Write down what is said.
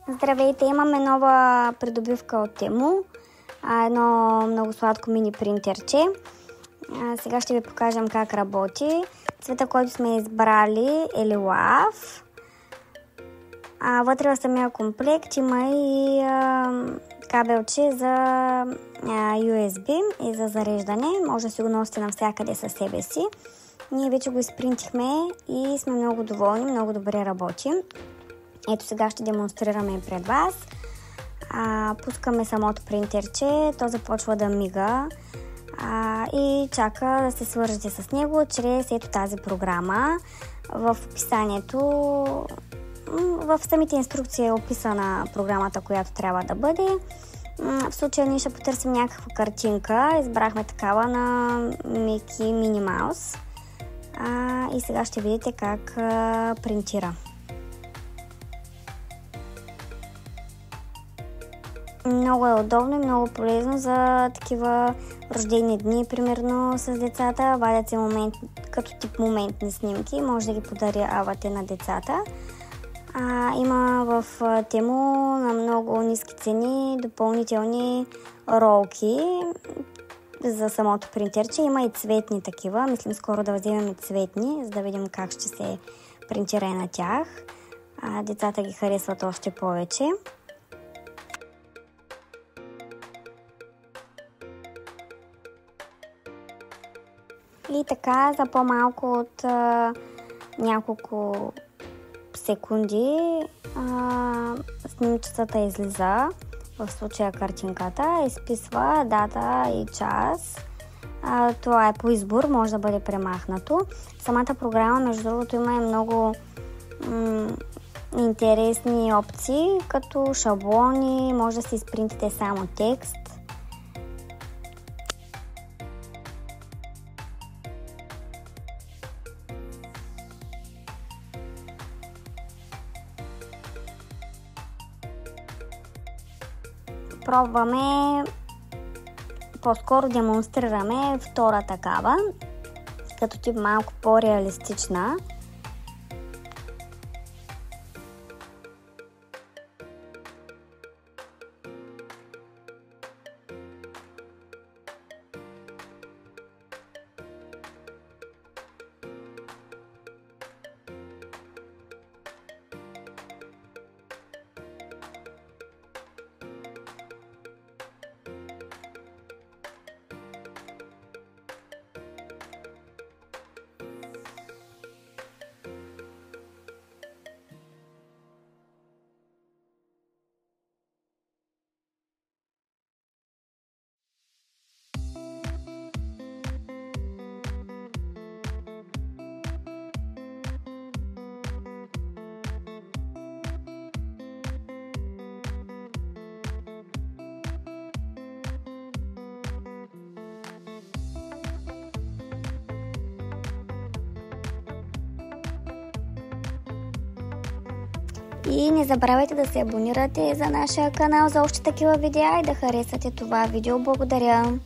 Здравейте, имаме нова придобивка от Тему. Едно много сладко мини принтерче. Сега ще ви покажем как работи. Цвета, който сме избрали е лилав. Вътре в самия комплект има и кабелче за USB и за зареждане. Може да си го носите навсякъде със себе си. Ние вече го изпринтихме и сме много доволни, много добре работи. Ето сега ще демонстрираме пред вас. Пускаме самото принтерче, то започва да мига и чака да се свържете с него чрез ето тази програма. В описанието, в самите инструкции е описана програмата, която трябва да бъде. В случая ние ще потърсим някаква картинка. Избрахме такава на Мики Мини Маус. И сега ще видите как принтира. Много е удобно и много полезно за такива рождени дни, примерно с децата. Вадят се като тип моментни снимки, може да ги подарявате на децата. Има в Тему на много ниски цени допълнителни ролки за самото принтерче. Има и цветни такива, мислим скоро да вземем и цветни, за да видим как ще се принтира и на тях. Децата ги харесват още повече. И така за по-малко от няколко секунди снимчицата излиза, в случая картинката, изписва дата и час. Това е по избор, може да бъде премахнато. Самата програма, между другото, има и много интересни опции, като шаблони, може да си изпринтите само текст. Пробваме, по-скоро демонстрираме втора такава, като тип малко по-реалистична. И не забравяйте да се абонирате за нашия канал за още такива видеа и да харесате това видео. Благодаря!